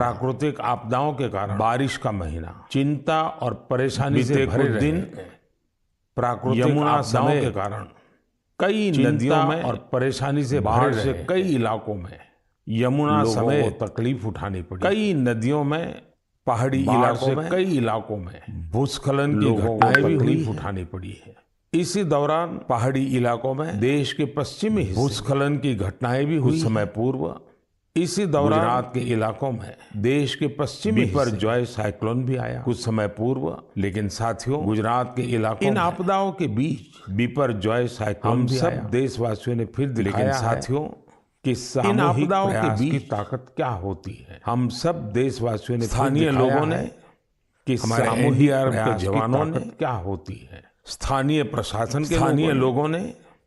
प्राकृतिक आपदाओं के कारण बारिश का महीना, चिंता और परेशानी से भरे दिन, प्राकृतिक आपदाओं के कारण कई नदियों में और परेशानी से बाढ़ से कई इलाकों में यमुना समेत तकलीफ उठानी पड़ी। कई नदियों में, पहाड़ी इलाकों में, कई इलाकों में भूस्खलन की घटनाएं भी तकलीफ उठानी पड़ी है। इसी दौरान पहाड़ी इलाकों में देश के पश्चिमी हिस्से भूस्खलन की घटनाएं भी हुई समय पूर्व। इसी दौरान गुजरात के इलाकों में देश के पश्चिमी पर जॉय साइक्लोन भी आया कुछ समय पूर्व। लेकिन साथियों, गुजरात के इलाकों इन आपदाओं के बीच बिपर जॉय साइक्लोन भी आया। सब देशवासियों ने फिर दिखाया, लेकिन साथियों, कि इन आपदाओं के बीच की ताकत क्या होती है। हम सब देशवासियों ने, स्थानीय लोगों ने, कि हमारे एनडीआरएफ के जवानों ने क्या होती है, स्थानीय प्रशासन के स्थानीय लोगों ने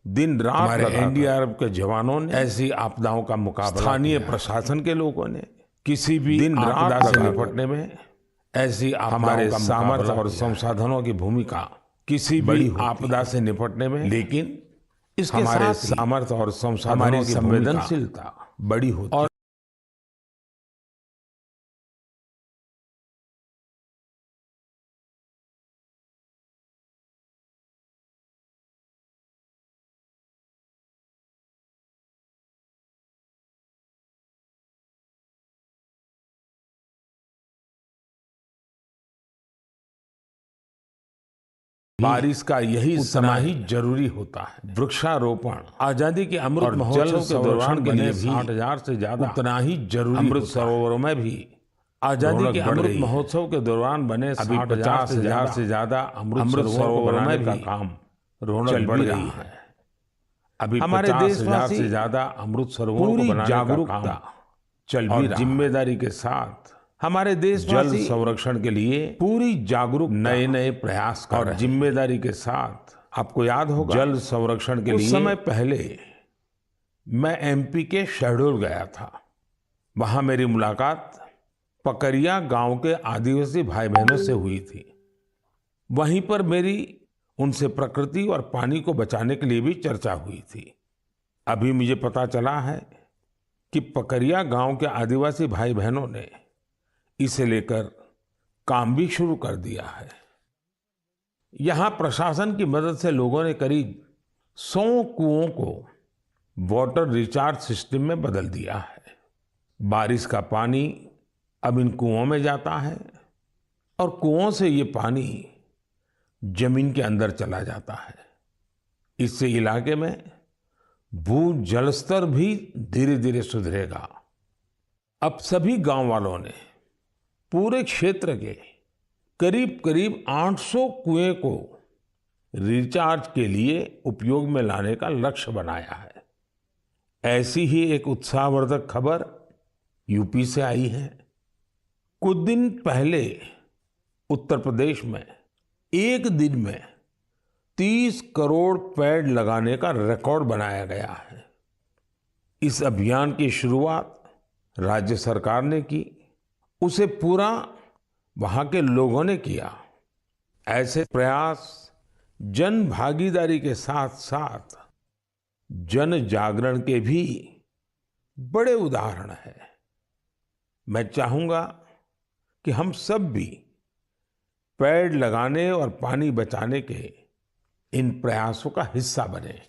दिन रात, हमारे एनडीआरएफ के जवानों ने ऐसी आपदाओं का मुकाबला, स्थानीय प्रशासन के लोगों ने किसी भी दिन रात से निपटने में ऐसी हमारे सामर्थ्य और संसाधनों की भूमिका किसी भी आपदा से निपटने में, लेकिन इसके हमारे सामर्थ्य और संसाधनों की संवेदनशीलता बड़ी होती है। बारिश का यही समय ही जरूरी होता है। वृक्षारोपण आजादी के अमृत महोत्सव के दौरान के लिए 60,000 से ज्यादा उतना ही जरूरी। अमृत सरोवरों में भी आजादी के अमृत महोत्सव के दौरान बने 50,000 से ज्यादा अमृत सरोवरों में भी काम रौनक बढ़ रही है। अभी हमारे 50,000 से ज्यादा अमृत सरोवरों को बनाने का काम चल भी रहा। जिम्मेदारी के साथ हमारे देश जल संरक्षण के लिए पूरी जागरूक नए नए प्रयास कर और जिम्मेदारी के साथ, आपको याद होगा, जल संरक्षण के लिए समय पहले मैं एमपी के शहडोल गया था। वहां मेरी मुलाकात पकरिया गांव के आदिवासी भाई बहनों से हुई थी। वहीं पर मेरी उनसे प्रकृति और पानी को बचाने के लिए भी चर्चा हुई थी। अभी मुझे पता चला है कि पकरिया गांव के आदिवासी भाई बहनों ने इसे लेकर काम भी शुरू कर दिया है। यहां प्रशासन की मदद से लोगों ने करीब 100 कुओं को वाटर रिचार्ज सिस्टम में बदल दिया है। बारिश का पानी अब इन कुओं में जाता है और कुओं से ये पानी जमीन के अंदर चला जाता है। इससे इलाके में भू जल स्तर भी धीरे धीरे सुधरेगा। अब सभी गांव वालों ने पूरे क्षेत्र के करीब करीब 800 कुएं को रिचार्ज के लिए उपयोग में लाने का लक्ष्य बनाया है। ऐसी ही एक उत्साहवर्धक खबर यूपी से आई है। कुछ दिन पहले उत्तर प्रदेश में एक दिन में 30 करोड़ पेड़ लगाने का रिकॉर्ड बनाया गया है। इस अभियान की शुरुआत राज्य सरकार ने की, उसे पूरा वहां के लोगों ने किया। ऐसे प्रयास जन भागीदारी के साथ साथ जन जागरण के भी बड़े उदाहरण हैं। मैं चाहूंगा कि हम सब भी पेड़ लगाने और पानी बचाने के इन प्रयासों का हिस्सा बने।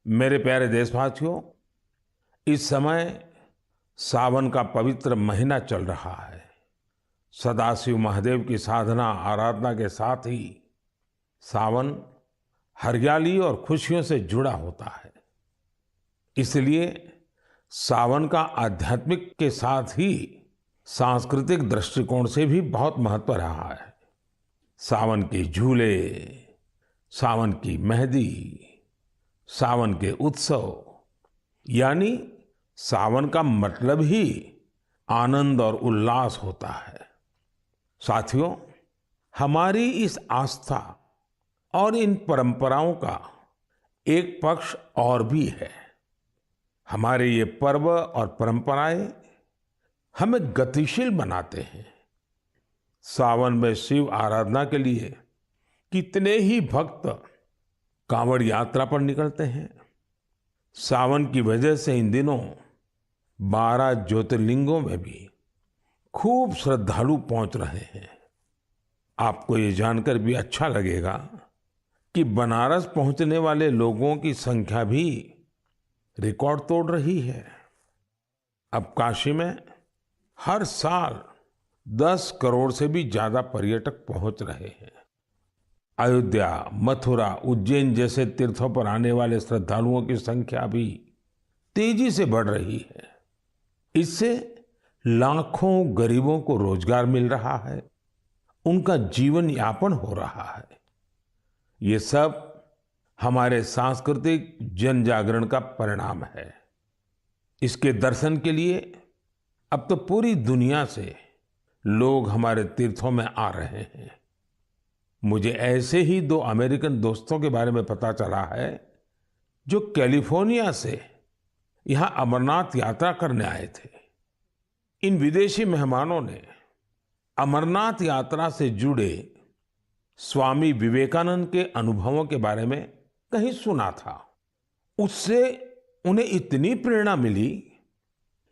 मेरे प्यारे देशवासियों, इस समय सावन का पवित्र महीना चल रहा है। सदाशिव महादेव की साधना आराधना के साथ ही सावन हरियाली और खुशियों से जुड़ा होता है। इसलिए सावन का आध्यात्मिक के साथ ही सांस्कृतिक दृष्टिकोण से भी बहुत महत्व रहा है। सावन के झूले, सावन की मेहंदी, सावन के उत्सव, यानी सावन का मतलब ही आनंद और उल्लास होता है। साथियों, हमारी इस आस्था और इन परंपराओं का एक पक्ष और भी है। हमारे ये पर्व और परंपराएं हमें गतिशील बनाते हैं। सावन में शिव आराधना के लिए कितने ही भक्त कांवड़ यात्रा पर निकलते हैं। सावन की वजह से इन दिनों 12 ज्योतिर्लिंगों में भी खूब श्रद्धालु पहुंच रहे हैं। आपको ये जानकर भी अच्छा लगेगा कि बनारस पहुंचने वाले लोगों की संख्या भी रिकॉर्ड तोड़ रही है। अब काशी में हर साल 10 करोड़ से भी ज्यादा पर्यटक पहुंच रहे हैं। अयोध्या, मथुरा, उज्जैन जैसे तीर्थों पर आने वाले श्रद्धालुओं की संख्या भी तेजी से बढ़ रही है। इससे लाखों गरीबों को रोजगार मिल रहा है, उनका जीवन यापन हो रहा है। ये सब हमारे सांस्कृतिक जन जागरण का परिणाम है। इसके दर्शन के लिए अब तो पूरी दुनिया से लोग हमारे तीर्थों में आ रहे हैं। मुझे ऐसे ही 2 अमेरिकन दोस्तों के बारे में पता चला है जो कैलिफोर्निया से यहां अमरनाथ यात्रा करने आए थे। इन विदेशी मेहमानों ने अमरनाथ यात्रा से जुड़े स्वामी विवेकानंद के अनुभवों के बारे में कहीं सुना था। उससे उन्हें इतनी प्रेरणा मिली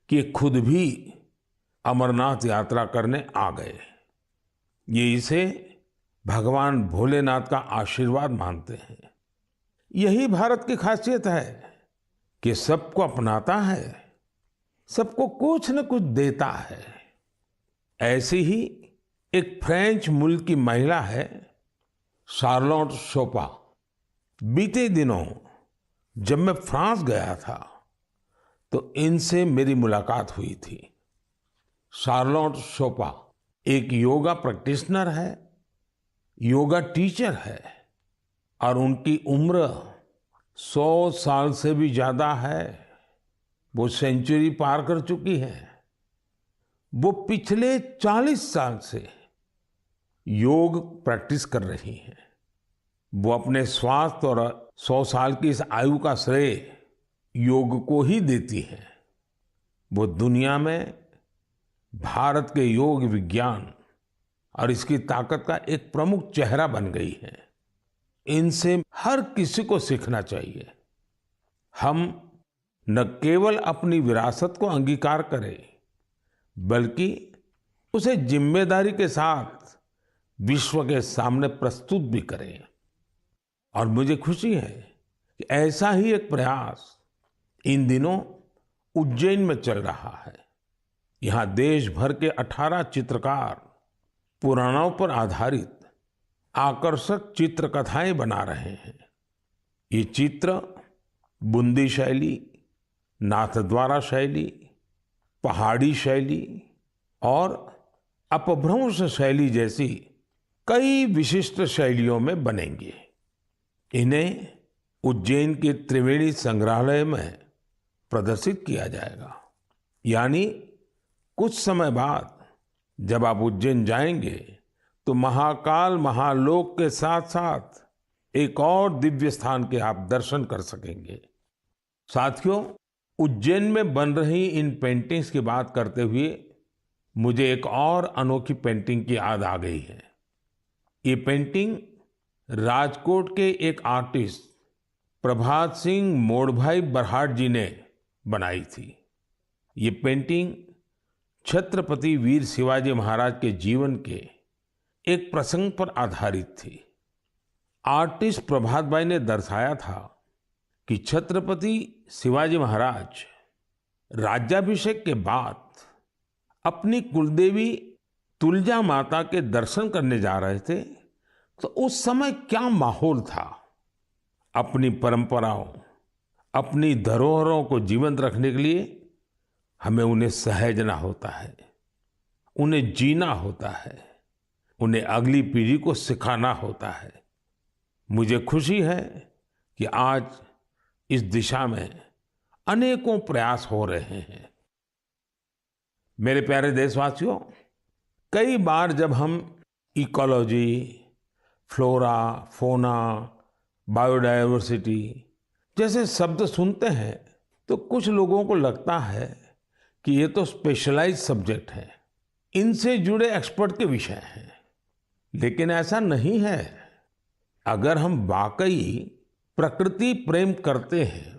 कि खुद भी अमरनाथ यात्रा करने आ गए। ये इसे भगवान भोलेनाथ का आशीर्वाद मानते हैं। यही भारत की खासियत है कि सबको अपनाता है, सबको कुछ न कुछ देता है। ऐसी ही एक फ्रेंच मूल की महिला है शार्लोट शोपा। बीते दिनों जब मैं फ्रांस गया था तो इनसे मेरी मुलाकात हुई थी। शार्लोट शोपा एक योगा प्रैक्टिशनर है, योगा टीचर है और उनकी उम्र 100 साल से भी ज्यादा है। वो सेंचुरी पार कर चुकी है। वो पिछले 40 साल से योग प्रैक्टिस कर रही हैं। वो अपने स्वास्थ्य और 100 साल की इस आयु का श्रेय योग को ही देती हैं। वो दुनिया में भारत के योग विज्ञान और इसकी ताकत का एक प्रमुख चेहरा बन गई है। इनसे हर किसी को सीखना चाहिए। हम न केवल अपनी विरासत को अंगीकार करें, बल्कि उसे जिम्मेदारी के साथ विश्व के सामने प्रस्तुत भी करें। और मुझे खुशी है कि ऐसा ही एक प्रयास इन दिनों उज्जैन में चल रहा है। यहाँ देश भर के 18 चित्रकार पुराणों पर आधारित आकर्षक चित्रकथाएं बना रहे हैं। ये चित्र बूंदी शैली, नाथद्वारा शैली, पहाड़ी शैली और अपभ्रंश शैली जैसी कई विशिष्ट शैलियों में बनेंगे। इन्हें उज्जैन के त्रिवेणी संग्रहालय में प्रदर्शित किया जाएगा। यानी कुछ समय बाद जब आप उज्जैन जाएंगे तो महाकाल महालोक के साथ साथ एक और दिव्य स्थान के आप दर्शन कर सकेंगे। साथियों, उज्जैन में बन रही इन पेंटिंग्स की बात करते हुए मुझे एक और अनोखी पेंटिंग की याद आ गई है। ये पेंटिंग राजकोट के एक आर्टिस्ट प्रभात सिंह मोडभाई बरहाट जी ने बनाई थी। ये पेंटिंग छत्रपति वीर शिवाजी महाराज के जीवन के एक प्रसंग पर आधारित थी। आर्टिस्ट प्रभात भाई ने दर्शाया था कि छत्रपति शिवाजी महाराज राज्याभिषेक के बाद अपनी कुलदेवी तुलजा माता के दर्शन करने जा रहे थे, तो उस समय क्या माहौल था। अपनी परंपराओं, अपनी धरोहरों को जीवंत रखने के लिए हमें उन्हें सहेजना होता है, उन्हें जीना होता है, उन्हें अगली पीढ़ी को सिखाना होता है। मुझे खुशी है कि आज इस दिशा में अनेकों प्रयास हो रहे हैं। मेरे प्यारे देशवासियों, कई बार जब हम इकोलॉजी, फ्लोरा, फोना, बायोडायवर्सिटी जैसे शब्द सुनते हैं तो कुछ लोगों को लगता है कि ये तो स्पेशलाइज्ड सब्जेक्ट है, इनसे जुड़े एक्सपर्ट के विषय हैं। लेकिन ऐसा नहीं है। अगर हम वाकई प्रकृति प्रेम करते हैं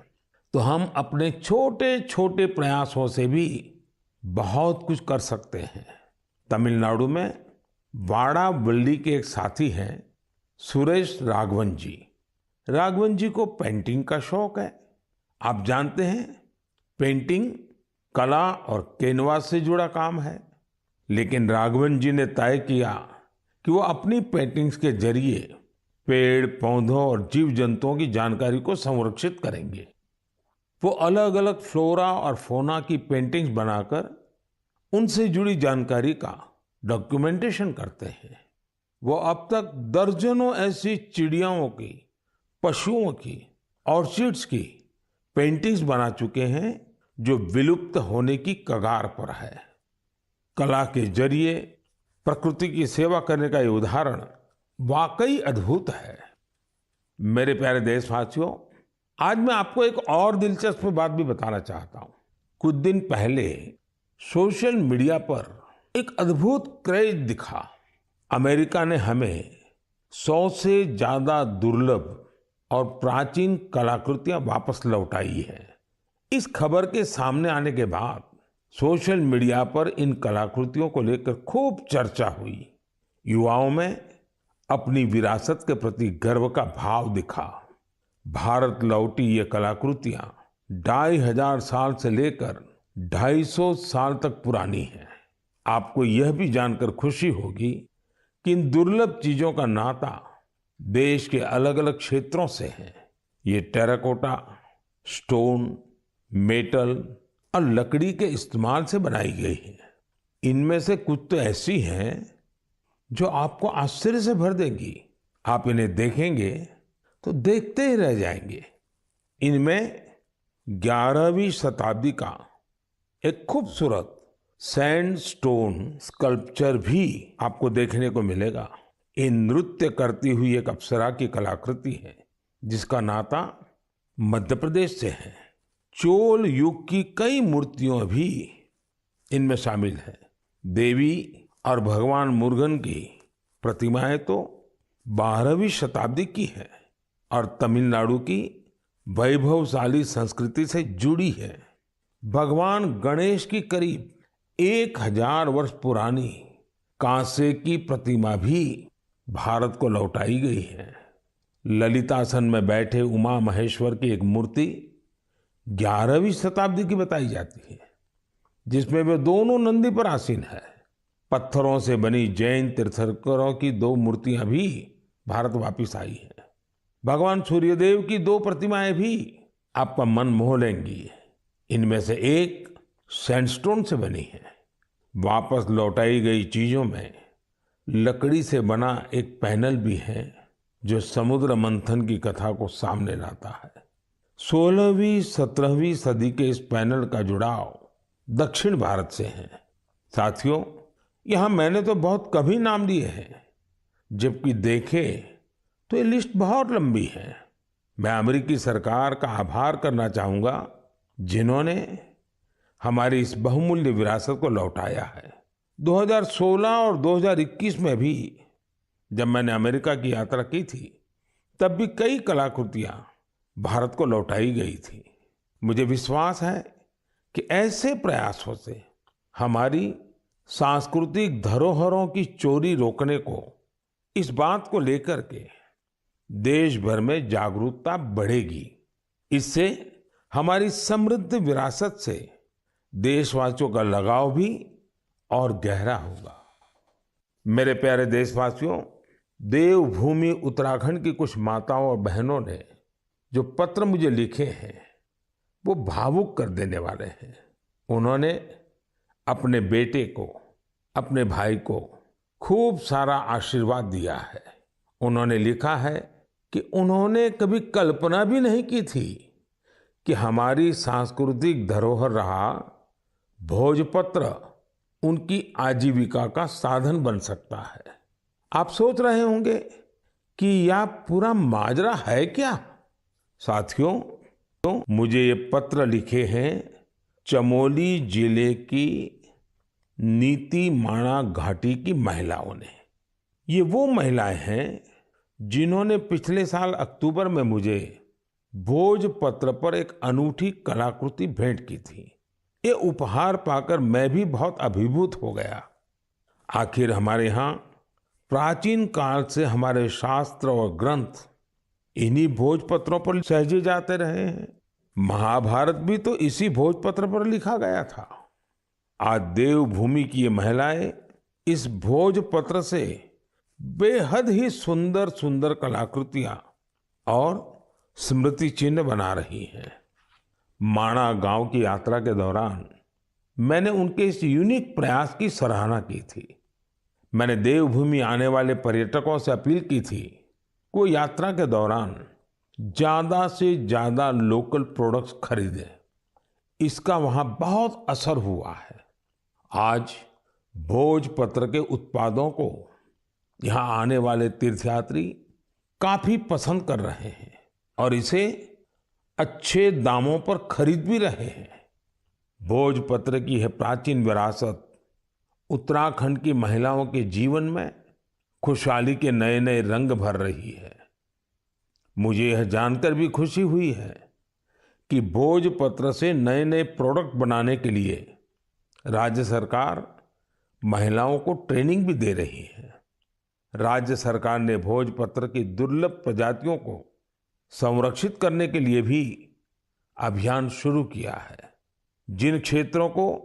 तो हम अपने छोटे छोटे प्रयासों से भी बहुत कुछ कर सकते हैं। तमिलनाडु में वाड़ावल्ली के एक साथी हैं सुरेश राघवन जी। राघवन जी को पेंटिंग का शौक है। आप जानते हैं, पेंटिंग कला और कैनवास से जुड़ा काम है। लेकिन राघवन जी ने तय किया कि वो अपनी पेंटिंग्स के जरिए पेड़ पौधों और जीव जंतुओं की जानकारी को संरक्षित करेंगे। वो अलग अलग फ्लोरा और फौना की पेंटिंग्स बनाकर उनसे जुड़ी जानकारी का डॉक्यूमेंटेशन करते हैं। वो अब तक दर्जनों ऐसी चिड़ियाओं की, पशुओं की, ऑर्चिड्स की पेंटिंग्स बना चुके हैं जो विलुप्त होने की कगार पर है। कला के जरिए प्रकृति की सेवा करने का ये उदाहरण वाकई अद्भुत है। मेरे प्यारे देशवासियों, आज मैं आपको एक और दिलचस्प बात भी बताना चाहता हूं। कुछ दिन पहले सोशल मीडिया पर एक अद्भुत क्रेज दिखा। अमेरिका ने हमें 100 से ज्यादा दुर्लभ और प्राचीन कलाकृतियां वापस लौटाई है। इस खबर के सामने आने के बाद सोशल मीडिया पर इन कलाकृतियों को लेकर खूब चर्चा हुई। युवाओं में अपनी विरासत के प्रति गर्व का भाव दिखा। भारत लौटी ये कलाकृतियां 2500 साल से लेकर 250 साल तक पुरानी हैं। आपको यह भी जानकर खुशी होगी कि इन दुर्लभ चीजों का नाता देश के अलग अलग क्षेत्रों से है। ये टेराकोटा, स्टोन, मेटल और लकड़ी के इस्तेमाल से बनाई गई है। इनमें से कुछ तो ऐसी हैं जो आपको आश्चर्य से भर देंगी। आप इन्हें देखेंगे तो देखते ही रह जाएंगे। इनमें 11वीं शताब्दी का एक खूबसूरत सैंडस्टोन स्कल्पचर भी आपको देखने को मिलेगा। ये नृत्य करती हुई एक अप्सरा की कलाकृति है जिसका नाता मध्य प्रदेश से है। चोल युग की कई मूर्तियां भी इनमें शामिल है। देवी और भगवान मुरुगन की प्रतिमाएं तो 12वीं शताब्दी की है और तमिलनाडु की वैभवशाली संस्कृति से जुड़ी है। भगवान गणेश की करीब 1000 वर्ष पुरानी कांसे की प्रतिमा भी भारत को लौटाई गई है। ललितासन में बैठे उमा महेश्वर की एक मूर्ति 11वीं शताब्दी की बताई जाती है, जिसमें वे दोनों नंदी पर आसीन है। पत्थरों से बनी जैन तीर्थंकरों की 2 मूर्तियां भी भारत वापिस आई हैं। भगवान सूर्यदेव की 2 प्रतिमाएं भी आपका मन मोह लेंगी। इनमें से एक सैंडस्टोन से बनी है। वापस लौटाई गई चीजों में लकड़ी से बना एक पैनल भी है जो समुद्र मंथन की कथा को सामने लाता है। 16वीं 17वीं सदी के इस पैनल का जुड़ाव दक्षिण भारत से है। साथियों, यहां मैंने तो बहुत कम ही नाम लिए हैं, जबकि देखे तो ये लिस्ट बहुत लंबी है। मैं अमेरिकी सरकार का आभार करना चाहूंगा जिन्होंने हमारी इस बहुमूल्य विरासत को लौटाया है। 2016 और 2021 में भी जब मैंने अमेरिका की यात्रा की थी, तब भी कई कलाकृतियां भारत को लौटाई गई थी। मुझे विश्वास है कि ऐसे प्रयासों से हमारी सांस्कृतिक धरोहरों की चोरी रोकने को, इस बात को लेकर के देश भर में जागरूकता बढ़ेगी। इससे हमारी समृद्ध विरासत से देशवासियों का लगाव भी और गहरा होगा। मेरे प्यारे देशवासियों, देवभूमि उत्तराखंड की कुछ माताओं और बहनों ने जो पत्र मुझे लिखे हैं वो भावुक कर देने वाले हैं। उन्होंने अपने बेटे को, अपने भाई को खूब सारा आशीर्वाद दिया है। उन्होंने लिखा है कि उन्होंने कभी कल्पना भी नहीं की थी कि हमारी सांस्कृतिक धरोहर रहा भोजपत्र उनकी आजीविका का साधन बन सकता है। आप सोच रहे होंगे कि यह पूरा माजरा है क्या? साथियों, तो मुझे ये पत्र लिखे हैं चमोली जिले की नीति माणा घाटी की महिलाओं ने। ये वो महिलाएं हैं जिन्होंने पिछले साल अक्टूबर में मुझे भोजपत्र पर एक अनूठी कलाकृति भेंट की थी। ये उपहार पाकर मैं भी बहुत अभिभूत हो गया। आखिर हमारे यहाँ प्राचीन काल से हमारे शास्त्र और ग्रंथ इन्हीं भोजपत्रों पर सहेजे जाते रहे हैं। महाभारत भी तो इसी भोजपत्र पर लिखा गया था। आज देवभूमि की ये महिलाएं इस भोजपत्र से बेहद ही सुंदर सुंदर कलाकृतियां और स्मृति चिन्ह बना रही हैं। माणा गांव की यात्रा के दौरान मैंने उनके इस यूनिक प्रयास की सराहना की थी। मैंने देवभूमि आने वाले पर्यटकों से अपील की थी कि वो यात्रा के दौरान ज्यादा से ज्यादा लोकल प्रोडक्ट्स खरीदें। इसका वहां बहुत असर हुआ है। आज भोजपत्र के उत्पादों को यहाँ आने वाले तीर्थयात्री काफी पसंद कर रहे हैं और इसे अच्छे दामों पर खरीद भी रहे हैं। भोजपत्र की यह प्राचीन विरासत उत्तराखंड की महिलाओं के जीवन में खुशहाली के नए नए रंग भर रही है। मुझे यह जानकर भी खुशी हुई है कि भोजपत्र से नए नए प्रोडक्ट बनाने के लिए राज्य सरकार महिलाओं को ट्रेनिंग भी दे रही है। राज्य सरकार ने भोजपत्र की दुर्लभ प्रजातियों को संरक्षित करने के लिए भी अभियान शुरू किया है। जिन क्षेत्रों को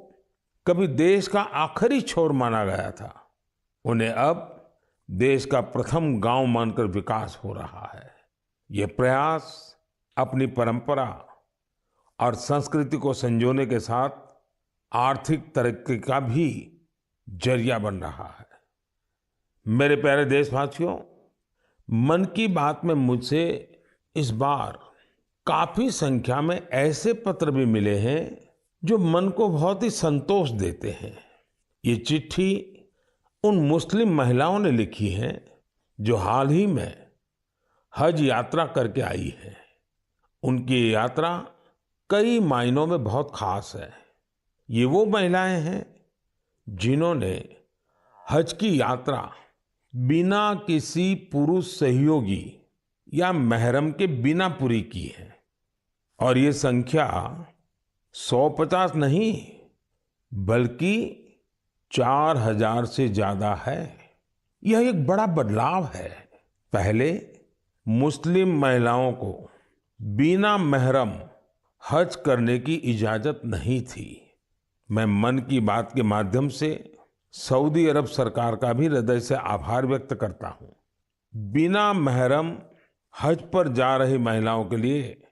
कभी देश का आखिरी छोर माना गया था, उन्हें अब देश का प्रथम गांव मानकर विकास हो रहा है। ये प्रयास अपनी परंपरा और संस्कृति को संजोने के साथ आर्थिक तरक्की का भी जरिया बन रहा है। मेरे प्यारे देशवासियों, मन की बात में मुझसे इस बार काफी संख्या में ऐसे पत्र भी मिले हैं जो मन को बहुत ही संतोष देते हैं। ये चिट्ठी उन मुस्लिम महिलाओं ने लिखी है जो हाल ही में हज यात्रा करके आई है। उनकी ये यात्रा कई मायनों में बहुत खास है। ये वो महिलाएं हैं जिन्होंने हज की यात्रा बिना किसी पुरुष सहयोगी या महरम के बिना पूरी की है और ये संख्या 150 नहीं बल्कि 4000 से ज्यादा है। यह एक बड़ा बदलाव है। पहले मुस्लिम महिलाओं को बिना महरम हज करने की इजाजत नहीं थी। मैं मन की बात के माध्यम से सऊदी अरब सरकार का भी हृदय से आभार व्यक्त करता हूं। बिना महरम हज पर जा रही महिलाओं के लिए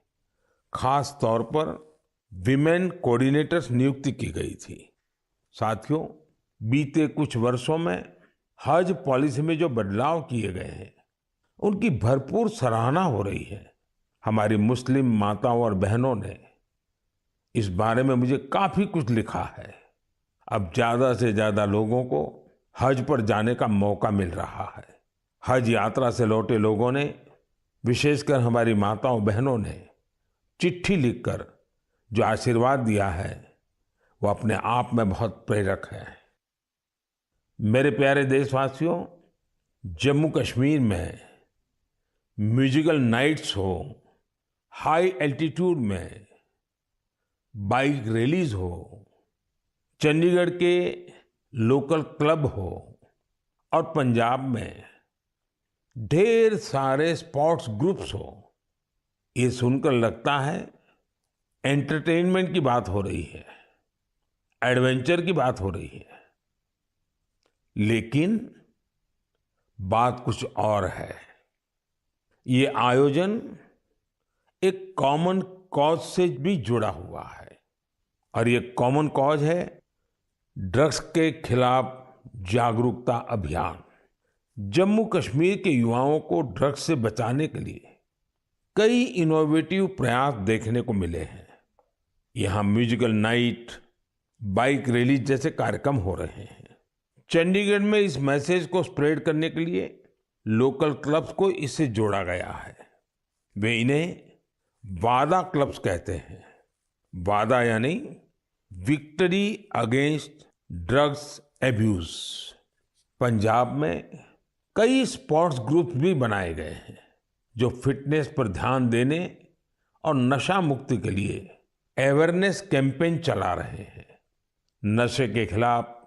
खास तौर पर विमेन कोऑर्डिनेटर्स नियुक्ति की गई थी। साथियों, बीते कुछ वर्षों में हज पॉलिसी में जो बदलाव किए गए हैं, उनकी भरपूर सराहना हो रही है। हमारी मुस्लिम माताओं और बहनों ने इस बारे में मुझे काफी कुछ लिखा है। अब ज्यादा से ज्यादा लोगों को हज पर जाने का मौका मिल रहा है। हज यात्रा से लौटे लोगों ने, विशेषकर हमारी माताओं बहनों ने चिट्ठी लिखकर जो आशीर्वाद दिया है, वो अपने आप में बहुत प्रेरक है। मेरे प्यारे देशवासियों, जम्मू कश्मीर में म्यूजिकल नाइट्स हो, हाई एल्टीट्यूड में बाइक रैलीज हो, चंडीगढ़ के लोकल क्लब हो और पंजाब में ढेर सारे स्पोर्ट्स ग्रुप्स हो, ये सुनकर लगता है एंटरटेनमेंट की बात हो रही है, एडवेंचर की बात हो रही है। लेकिन बात कुछ और है। ये आयोजन एक कॉमन कॉज से भी जुड़ा हुआ है और ये कॉमन कॉज है ड्रग्स के खिलाफ जागरूकता अभियान। जम्मू कश्मीर के युवाओं को ड्रग्स से बचाने के लिए कई इनोवेटिव प्रयास देखने को मिले हैं। यहाँ म्यूजिकल नाइट, बाइक रैली जैसे कार्यक्रम हो रहे हैं। चंडीगढ़ में इस मैसेज को स्प्रेड करने के लिए लोकल क्लब्स को इससे जोड़ा गया है। वे इन्हें वादा क्लब्स कहते हैं। वादा यानी victory against drugs abuse. Punjab में कई स्पोर्ट्स ग्रुप्स भी बनाए गए हैं जो फिटनेस पर ध्यान देने और नशा मुक्ति के लिए अवेयरनेस कैंपेन चला रहे हैं। नशे के खिलाफ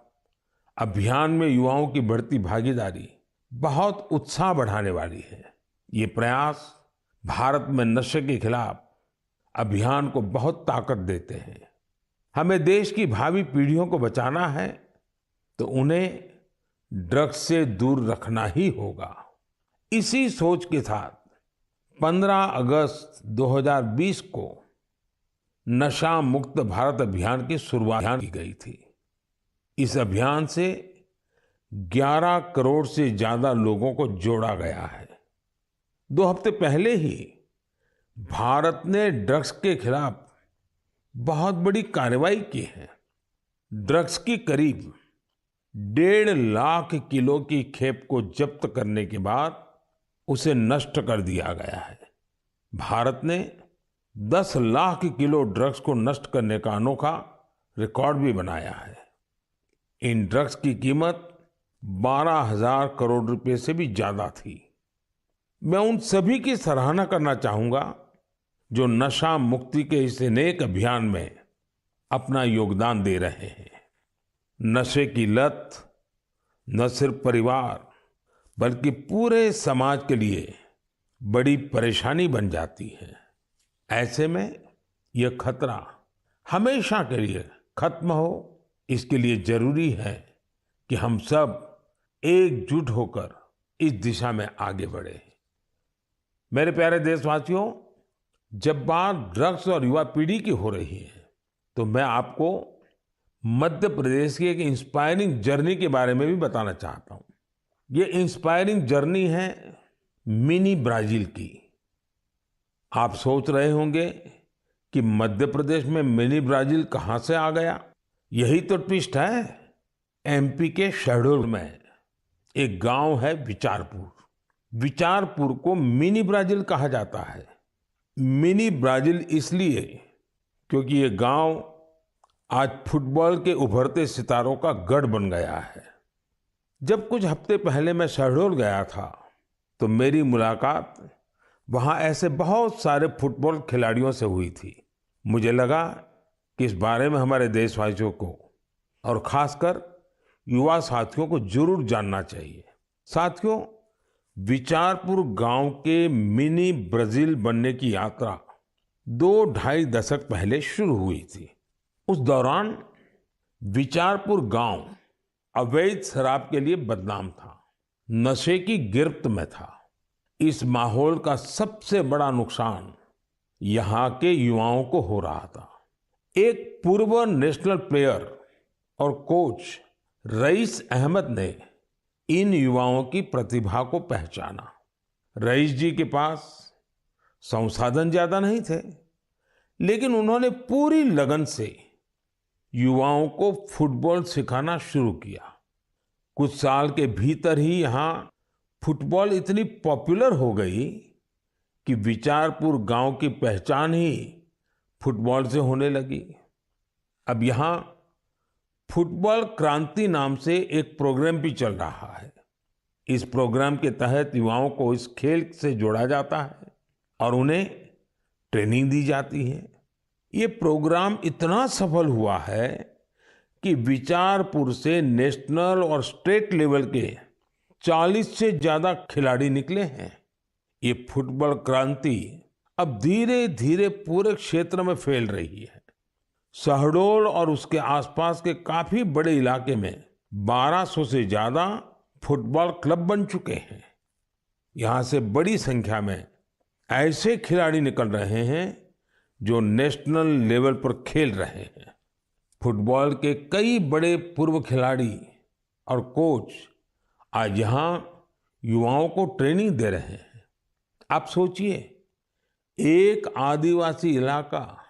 अभियान में युवाओं की बढ़ती भागीदारी बहुत उत्साह बढ़ाने वाली है। ये प्रयास भारत में नशे के खिलाफ अभियान को बहुत ताकत देते हैं। हमें देश की भावी पीढ़ियों को बचाना है तो उन्हें ड्रग्स से दूर रखना ही होगा। इसी सोच के साथ 15 अगस्त 2020 को नशा मुक्त भारत अभियान की शुरुआत की गई थी। इस अभियान से 11 करोड़ से ज्यादा लोगों को जोड़ा गया है। 2 हफ्ते पहले ही भारत ने ड्रग्स के खिलाफ बहुत बड़ी कार्रवाई की है। ड्रग्स की करीब 1.5 लाख किलो की खेप को जब्त करने के बाद उसे नष्ट कर दिया गया है। भारत ने 10 लाख किलो ड्रग्स को नष्ट करने का अनोखा रिकॉर्ड भी बनाया है। इन ड्रग्स की कीमत 12,000 करोड़ रुपए से भी ज्यादा थी। मैं उन सभी की सराहना करना चाहूंगा जो नशा मुक्ति के इस नेक अभियान में अपना योगदान दे रहे हैं। नशे की लत न सिर्फ परिवार बल्कि पूरे समाज के लिए बड़ी परेशानी बन जाती है। ऐसे में यह खतरा हमेशा के लिए खत्म हो, इसके लिए जरूरी है कि हम सब एकजुट होकर इस दिशा में आगे बढ़े। मेरे प्यारे देशवासियों, जब बात ड्रग्स और युवा पीढ़ी की हो रही है तो मैं आपको मध्य प्रदेश की एक इंस्पायरिंग जर्नी के बारे में भी बताना चाहता हूं। ये इंस्पायरिंग जर्नी है मिनी ब्राजील की। आप सोच रहे होंगे कि मध्य प्रदेश में मिनी ब्राजील कहां से आ गया। यही तो ट्विस्ट है। एमपी के शहडोल में एक गांव है विचारपुर। विचारपुर को मिनी ब्राजील कहा जाता है। मिनी ब्राजील इसलिए क्योंकि ये गांव आज फुटबॉल के उभरते सितारों का गढ़ बन गया है। जब कुछ हफ्ते पहले मैं शहडोल गया था तो मेरी मुलाकात वहां ऐसे बहुत सारे फुटबॉल खिलाड़ियों से हुई थी। मुझे लगा कि इस बारे में हमारे देशवासियों को और खासकर युवा साथियों को जरूर जानना चाहिए। साथियों, विचारपुर गांव के मिनी ब्राजील बनने की यात्रा 2-2.5 दशक पहले शुरू हुई थी। उस दौरान विचारपुर गांव अवैध शराब के लिए बदनाम था, नशे की गिरफ्त में था। इस माहौल का सबसे बड़ा नुकसान यहाँ के युवाओं को हो रहा था। एक पूर्व नेशनल प्लेयर और कोच रईस अहमद ने इन युवाओं की प्रतिभा को पहचाना। रईस जी के पास संसाधन ज्यादा नहीं थे, लेकिन उन्होंने पूरी लगन से युवाओं को फुटबॉल सिखाना शुरू किया। कुछ साल के भीतर ही यहाँ फुटबॉल इतनी पॉपुलर हो गई कि विचारपुर गांव की पहचान ही फुटबॉल से होने लगी। अब यहाँ फुटबॉल क्रांति नाम से एक प्रोग्राम भी चल रहा है। इस प्रोग्राम के तहत युवाओं को इस खेल से जोड़ा जाता है और उन्हें ट्रेनिंग दी जाती है। ये प्रोग्राम इतना सफल हुआ है कि विचारपुर से नेशनल और स्टेट लेवल के 40 से ज्यादा खिलाड़ी निकले हैं। ये फुटबॉल क्रांति अब धीरे धीरे पूरे क्षेत्र में फैल रही है। शहडोल और उसके आसपास के काफी बड़े इलाके में 1200 से ज्यादा फुटबॉल क्लब बन चुके हैं। यहाँ से बड़ी संख्या में ऐसे खिलाड़ी निकल रहे हैं जो नेशनल लेवल पर खेल रहे हैं। फुटबॉल के कई बड़े पूर्व खिलाड़ी और कोच आज यहाँ युवाओं को ट्रेनिंग दे रहे हैं। आप सोचिए, एक आदिवासी इलाका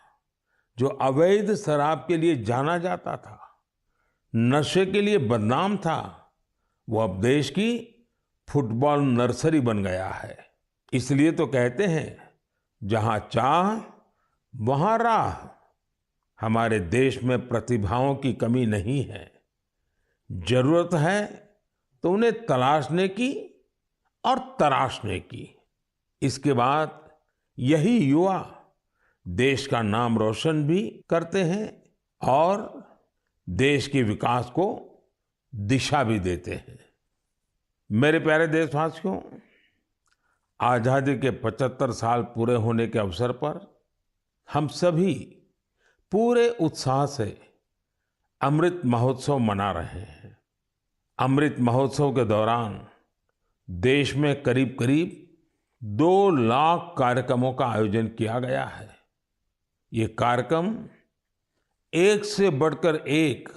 जो अवैध शराब के लिए जाना जाता था, नशे के लिए बदनाम था, वो अब देश की फुटबॉल नर्सरी बन गया है। इसलिए तो कहते हैं, जहां चाह वहां राह। हमारे देश में प्रतिभाओं की कमी नहीं है। जरूरत है तो उन्हें तलाशने की और तराशने की। इसके बाद यही युवा देश का नाम रोशन भी करते हैं और देश के विकास को दिशा भी देते हैं। मेरे प्यारे देशवासियों, आजादी के 75 साल पूरे होने के अवसर पर हम सभी पूरे उत्साह से अमृत महोत्सव मना रहे हैं। अमृत महोत्सव के दौरान देश में करीब करीब 2 लाख कार्यक्रमों का आयोजन किया गया है। ये कार्यक्रम एक से बढ़कर एक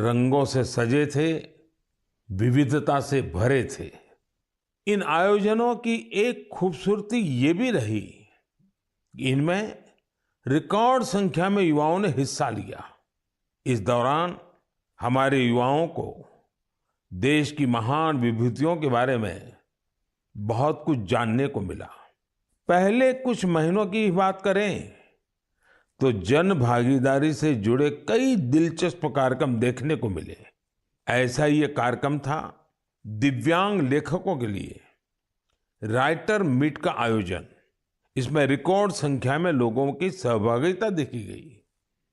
रंगों से सजे थे, विविधता से भरे थे। इन आयोजनों की एक खूबसूरती ये भी रही कि इनमें रिकॉर्ड संख्या में युवाओं ने हिस्सा लिया। इस दौरान हमारे युवाओं को देश की महान विभूतियों के बारे में बहुत कुछ जानने को मिला। पहले कुछ महीनों की बात करें तो जन भागीदारी से जुड़े कई दिलचस्प कार्यक्रम देखने को मिले। ऐसा ही एक कार्यक्रम था दिव्यांग लेखकों के लिए राइटर मीट का आयोजन। इसमें रिकॉर्ड संख्या में लोगों की सहभागिता देखी गई।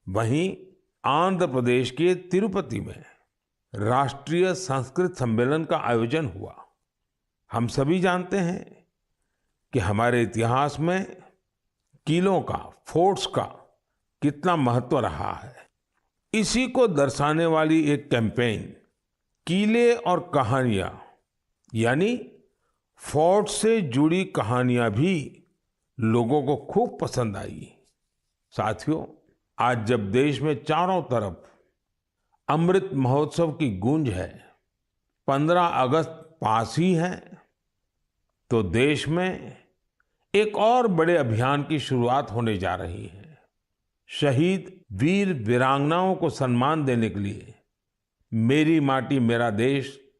वहीं आंध्र प्रदेश के तिरुपति में राष्ट्रीय संस्कृत सम्मेलन का आयोजन हुआ। हम सभी जानते हैं कि हमारे इतिहास में किलों का, फोर्ट्स का कितना महत्व रहा है। इसी को दर्शाने वाली एक कैंपेन किले और कहानियां, यानी फोर्ट से जुड़ी कहानियां भी लोगों को खूब पसंद आई। साथियों, आज जब देश में चारों तरफ अमृत महोत्सव की गूंज है, 15 अगस्त पास ही है, तो देश में एक और बड़े अभियान की शुरुआत होने जा रही है। शहीद वीर वीरांगनाओं को सम्मान देने के लिए मेरी माटी मेरा देश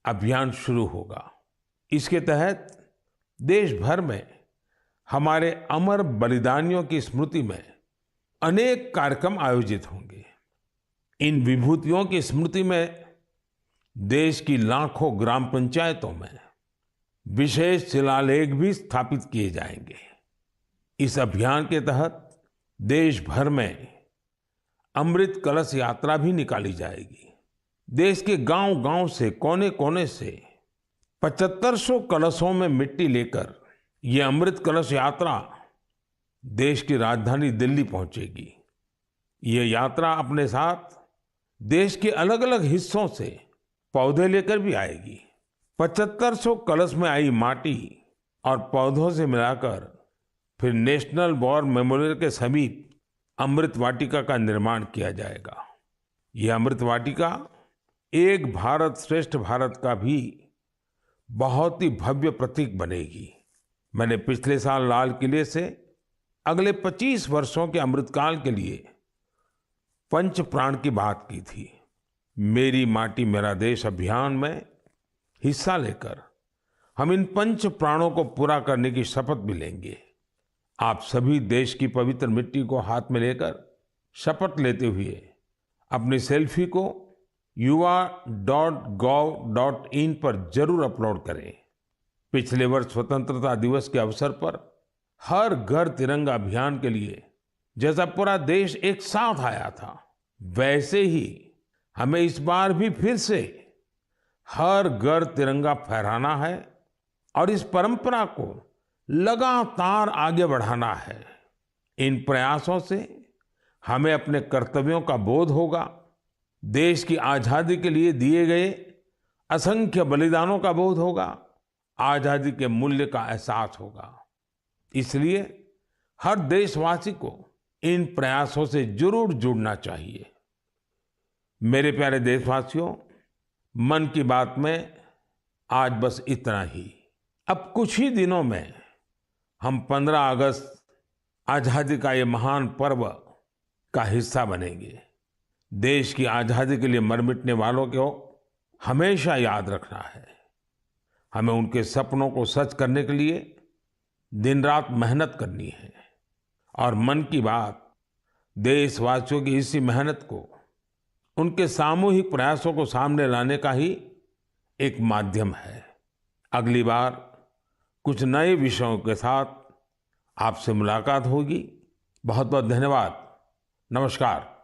अभियान शुरू होगा। इसके तहत देश भर में हमारे अमर बलिदानियों की स्मृति में अनेक कार्यक्रम आयोजित होंगे। इन विभूतियों की स्मृति में देश की लाखों ग्राम पंचायतों में विशेष शिलालेख भी स्थापित किए जाएंगे। इस अभियान के तहत देश भर में अमृत कलश यात्रा भी निकाली जाएगी। देश के गांव-गांव से, कोने-कोने से 7500 कलशों में मिट्टी लेकर ये अमृत कलश यात्रा देश की राजधानी दिल्ली पहुंचेगी। ये यात्रा अपने साथ देश के अलग-अलग हिस्सों से पौधे लेकर भी आएगी। 7500 कलश में आई माटी और पौधों से मिलाकर फिर नेशनल वॉर मेमोरियल के समीप अमृत वाटिका का निर्माण किया जाएगा। यह अमृत वाटिका एक भारत श्रेष्ठ भारत का भी बहुत ही भव्य प्रतीक बनेगी। मैंने पिछले साल लाल किले से अगले 25 वर्षों के अमृतकाल के लिए पंच प्राण की बात की थी। मेरी माटी मेरा देश अभियान में हिस्सा लेकर हम इन पंच प्राणों को पूरा करने की शपथ भी लेंगे। आप सभी देश की पवित्र मिट्टी को हाथ में लेकर शपथ लेते हुए अपनी सेल्फी को yuva.gov.in पर जरूर अपलोड करें। पिछले वर्ष स्वतंत्रता दिवस के अवसर पर हर घर तिरंगा अभियान के लिए जैसा पूरा देश एक साथ आया था, वैसे ही हमें इस बार भी फिर से हर घर तिरंगा फहराना है और इस परंपरा को लगातार आगे बढ़ाना है। इन प्रयासों से हमें अपने कर्तव्यों का बोध होगा, देश की आजादी के लिए दिए गए असंख्य बलिदानों का बोध होगा, आजादी के मूल्य का एहसास होगा। इसलिए हर देशवासी को इन प्रयासों से जरूर जुड़ना चाहिए। मेरे प्यारे देशवासियों, मन की बात में आज बस इतना ही। अब कुछ ही दिनों में हम 15 अगस्त आजादी का ये महान पर्व का हिस्सा बनेंगे। देश की आजादी के लिए मर मिटने वालों को हमेशा याद रखना है। हमें उनके सपनों को सच करने के लिए दिन रात मेहनत करनी है। और मन की बात देशवासियों की इसी मेहनत को, उनके सामूहिक प्रयासों को सामने लाने का ही एक माध्यम है। अगली बार कुछ नए विषयों के साथ आपसे मुलाकात होगी। बहुत बहुत धन्यवाद। नमस्कार।